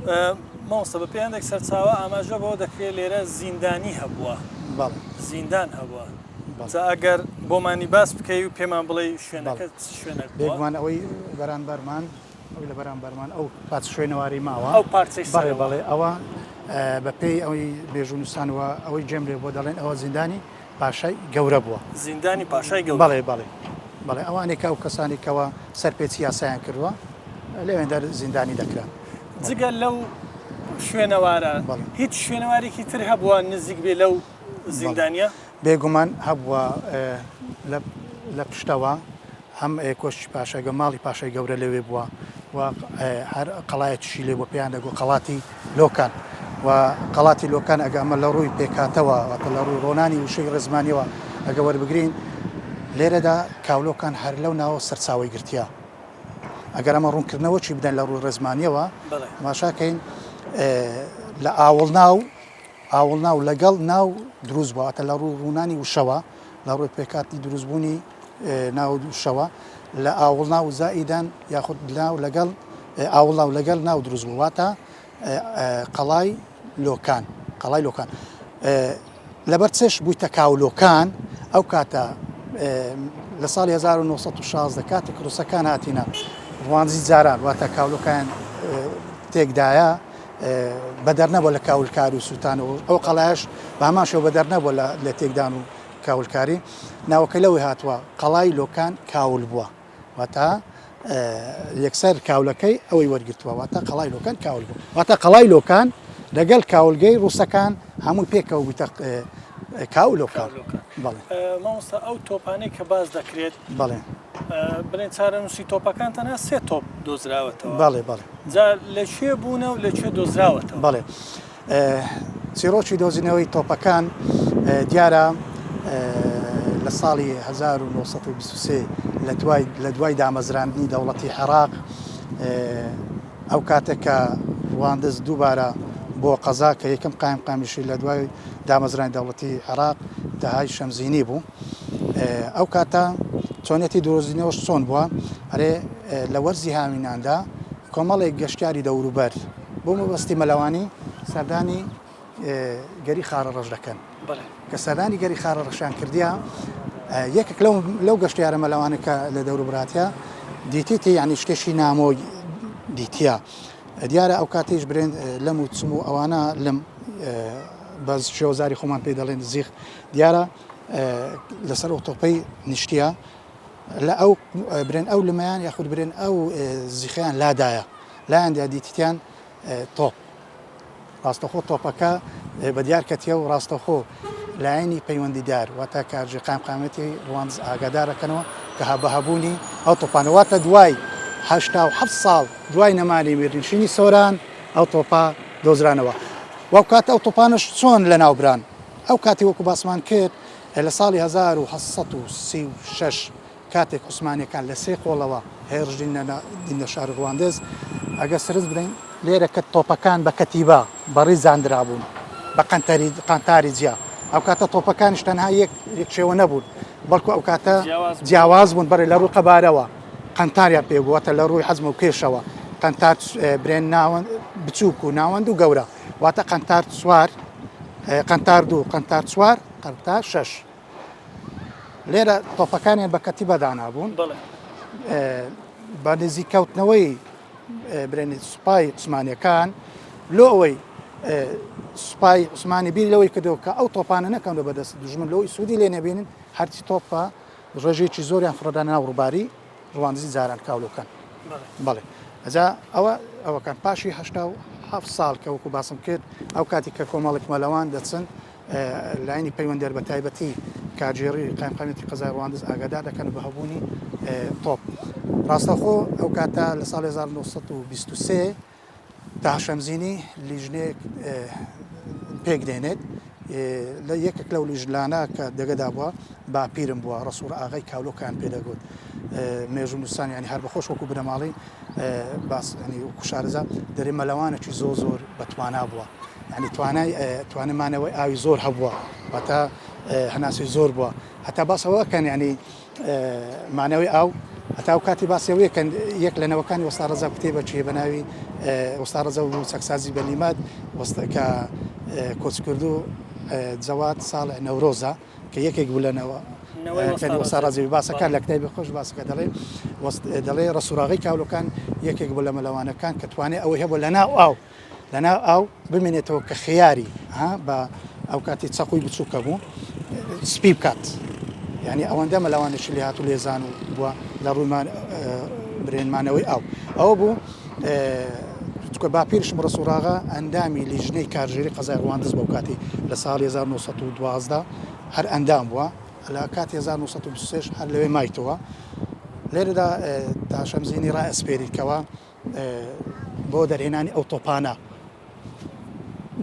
مامۆستا بە پێیاندێک سەرچاوە ئاماژە بەوە دەکرێت لێرە زیندانی هەبووە زیندان هەبووە ئەگەر بۆمانی باس بکەی و پێمان بڵێ شوێنەکە شوێنە بێگومان ئەوەی بەرامبەرمان ئەوی لە بەرامبەرمان ئەو پات شوێنەواری ماوە ئەو پارچەی بەڵێ ئەوە بەپێی ئەوەی بێژوون نووسانەوە ئەوەی جێم لێ بۆ دەڵێن ئەوە زیندانی پاشای گەورە بووە زیندانی پاشای گەورە بەڵێ ئەوانێکە ئەو کەسانی کەەوە سەرپێچی یاسایان کردووە لەوێن دەر زیندانی دەکرا جگە لەو شوێنەوارە هیچ شوێنەوارێکی تر هەبووە نزیک بێ لەو زیندانیە بێگومان هەبووە لە پشتەوە هەم کۆشتی پاشایگە ماڵی پاشای گەورە لەوێ بووە و هەر قەڵایەتیشی لێ بۆ پێیان دەگو قەڵاتی لۆکان و قەڵاتی لۆکان ئەگە ئەمە لە ڕووی پێکاتەوە واتە لە ڕووی ڕۆنانی وشەی ڕێزمانیەوە ئەگە وەربگرین لێرەدا کاولۆکان هەر لەو ناوە سەرچاوی گرتیا ئەگەر ئەمە ڕوونکردنەوە چی بدەن لە ڕووی ڕێزمانیەوە ماشاکەین لە ئاوڵ ناو لەگەڵ ناو دروست بووە ئەتە لە ڕووی ڕوونانی وشەوە لە ڕووی پێکاتی دروستبوونی ناو شەوە لە ئاوڵ ناو زائیدان یاخود لەگەڵ ئاوڵ ناو لەگەڵ ناو دروست بوو واتە قەڵای لۆکان لەبەر چش بوویتە کاولۆکان ئەو کاتە لە ساڵی 1916 کاتێک ڕووسەکان هاتینە ڕوانزی جاران واتە کاولۆکان تێکدایە بەدەر نەبووە لە کاولکاری و سووتانەوە ئەو قەڵایش بە هەماشەوە بەدەر نەبووە لە تێکدان و کاولکاری ناوەکە لەوەی هاتووە قەڵای لۆکان کاول بووە واتە یەکسەر کاولەکەی ئەوەی وەرگرتووە واتە قەڵای لۆکان کاول بوو واتە قەڵای لۆکان لەگەڵ کاولگەی ڕووسەکان هەمووی پێکەوە بوویتە کاولۆکان مامۆستا ئەو تۆپانەی کە باز دەکرێت بەڵێ بڵێن چارەنووسی تۆپەکان تەنها 3 تۆپ دۆزراوەتەوە بەڵێ جا لەکوێ بوونە و لەکوێ دۆزراوەتەوە بەڵێ چیرۆکی دۆزینەوەی تۆپەکان دیارە لە ساڵی 1923 لە دوای دامەزراندنی دەوڵەتی عێراق ئەو کاتێکە ڕواندز دووبارە بۆ قەزا کە یەکەم قایمیشی لە دوای دامەزرانی دەوڵەتی عێراق داهای شەمزینی بوو ئەو کاتە چۆنێتی دۆزینەوەش چۆن بووە ئەرێ لە وەرزی هاویناندا کۆمەڵێک گەشتیاری دەوروبەر بۆ مەبەستی مەلەوانی سەردانی گەری خارە ڕەش دەکەن کە سەردانی گەری خارە ڕەشان کردیا یەکێک لەو گەشتیارە مەلەوانەکە لە دەوروبراتیا دیتیتی یعنی شتێکی نامۆی دیتیا دیارە ئەو کاتێش برێن لەم و چم و ئەوانە لەم بەز شێوەزاری خۆمان پێی دەڵێن زیخ دیارە لەسەر ئۆتۆپەی نیشتیە لە ئەو برێن ئەو لەمایان یاخود برێن ئەو زیخیان لادایە لایەن دیتیان تۆپ ڕاستەخۆ تۆپەکە بە دیار کەتیە و ڕاستەخۆ لایەنی پەیوەندیدار واتە کارژی قامقامەتی ڕوانز ئاگادارەکەنەوە کە هەبوونی ئەو تۆپانەواتە دوای 87 ساڵ دوای نەمانی میرنشینی سۆران ئەو تۆپا دۆزرانەوە وەو کات ئەو تۆپانش چۆن لە ناوبران ئەو کاتی وەکو باسمان کرد لە ساڵی 1936 کاتێک عوسمانیەکان لە سێ قۆڵەوە هێرشدینە شار ڕواندز ئەگە سرز برین لێرە کە تۆپەکان بە کەتیبە بەڕی زاندرا بوون بە قەنتاری جیا ئەو کاتە تۆپەکانیش تەنها یەک شێوە نەبوون بەڵکو ئەو کاتە جیاواز بوون بەڕێ لە ڕووی قەبارەوە قەنتاریان پێبووەتە لە ڕووی حەزم و کێشەوە قەنتار برێن ناوەند بچووک و ناوەند و گەورە واتە قەنتار سوار قەنتار دوو قەنتار چوار قەنتار شەش لێرە تۆپەکانیان بە کەتیبە دانابوون بە نزیکەوتنەوەی برێنی سوپای عوسمانیەکان لۆ ئەوەی سوپای عوسمانی بیر لەوەی کردەوە کە ئەو تۆپانە نەکەون بەدەست دژمن لەوەی سوودی لێ نەبێنن هەرچی تۆپە ڕێژێکی زۆریان فڕدا ناو ڕووباری ڕواندزی جاران کاولۆکان بەڵێ ئەجا ئەوەکان پاشی 87 ساڵ کە وەکو باسم کرد ئەو کاتی کە کۆمەڵێک مەلەوان دەچن لاینی پەیوەندەر بە تایبەتی کاژێڕی قایمقامەتی قەزای ڕواندز ئاگادار دەکەن بە هەبوونی تۆپ ڕاستەخۆ ئەو کاتە لە ساڵی 1923 تا شەمزینی لیژنەیەک پێک دێنێت لە یەکێک لەو لیژلانە کە دەگەدا بووە باپیرم بووە ڕسوور ئاغای کاولۆکان پێدەگوت مێژوو نووسان ینی هەر بەخۆش وەکو بنەماڵی باس وەکو شارەزا دەرێ مەلەوانێکی زۆر بەتوانا بووە ینی توانمانەوەی ئاوی زۆر هەبووە واتە هەناسوی زۆر بووە هەتا باسەوەکەن ینی مانەوەی ئاو هەتا ئەو کاتی باسیەوەیە کە یەک لە نەوەکانی وەستا ڕەزا کتێبە چێ بە ناوی وەستا ڕەزا و سەکسازی بەلیمات کە کۆچکرد و جەواد ساڵح نەورۆزە کە یەکێک بوو لەنەوە وەستا ڕەزەوی باسەکان لە کتێبی خۆش باسەکە دەڵێ ڕسووراغی کاولەکان یەکێک بوو لە مەلەوانەکان کە توانێت ئەوەی هەبوو لەناو ئاو بمێنێتەوە کە خیاری بە ئەو کاتی چەقوی بچووکە بوو سپی بکات یعنی ئەوەندە مەلەوانێکی لێ هاتوو لێزان و بووە لە ڕوویمان برێنمانەوەی ئەوە بوو باپیرشم ڕسووراغا ئەندامی لیژنەی کارژێری قەزای ڕواندز بەو کاتی لە ساڵ 1912 هەر ئەندام بووە لە کات 1920 هەر لەوێ مایتەوە لێرەدا تاشەمزینی ڕائەسپێریتکەوە بۆ دەرهێنانی ئەو تۆپانە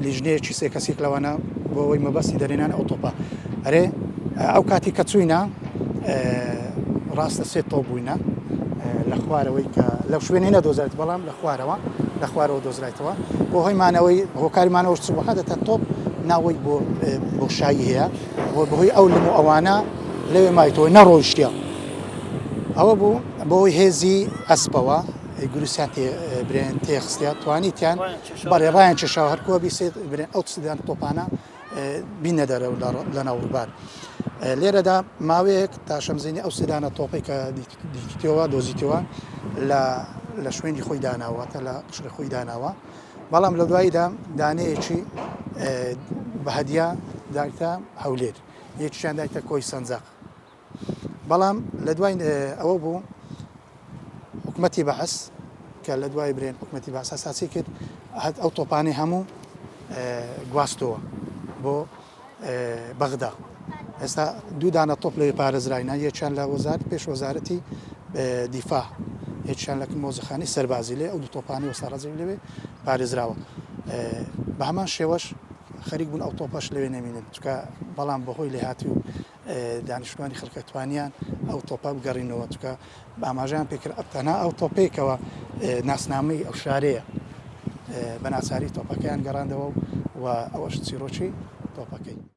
لیژنەیەکی سێ کەسێک لەوانە بۆ ئەوەی مەبەستی دەرهێنانی ئەو تۆپە ئەرێ ئەو کاتی کە چووینە ڕاستە سێ تۆ بووینە لە خوارەوەی کە لەو شوێنەی نەدۆزرێت بەڵام لە خوارەوە دۆزرایتەوە بۆ هۆیمانەوەی هۆکاریمانەوە چوە دەتە تۆپ ناوەی بۆ شایی هەیە بەهۆی ئەو لەمو ئەوانە لەوێ مایتەوە نەڕۆیشتە ئەوە بوو بۆی هێزی ئەسپەوە گروسیان برێن تێخستیا توانیتیان بەڵێ ڕایان چێشاو هەرکووە بیسێت برێن ئەو سدان تۆپانە بینە دەرە لە ناوڕبار لێرەدا ماوەیەک تاشەمزینی ئەو سدانە تۆپی کە دیتیەوە دۆزیتەوە لە شوێنی خۆی داناوەتە لە قشری خۆی داناوە بەڵام لە دواییدا دانەیەکی بە هەدیە دایتە هەولێر یەکیان دایتە کۆی سەنجاق بەڵام لە دوای ئەوە بوو حکومەتی بەعەس کە لە دوای برێن حکومەتی بەعەس ئاساسی کرد ئەو تۆپانەی هەموو گواستەوە بۆ بەغدا ئێستا دوو دانە تۆپ لەوێ پارێزراینە یەکیان لە پێش وەزارەتی دیفاع یەکیان لە مۆزەخانەی سەربازی لێ ئەو دوو تۆپانی وەستا ڕەزەوی لەوێ پارێزراوە بە هەمان شێوەش خەریک بوون ئەو تۆپەش لەوێ نەمینن چکە بەڵام بەهۆی لێهاتی و دانیشتوانی خەڵکەتوانیان ئەو تۆپە بگەڕینەوە چکە بە ئاماژیان پێکرد تەنها ئەو تۆپێکەوە ناسنامەی ئەو شارەیە بە ناچاری تۆپەکەیان گەڕاندەوە و ئەوەش چیرۆکی تۆپەکەی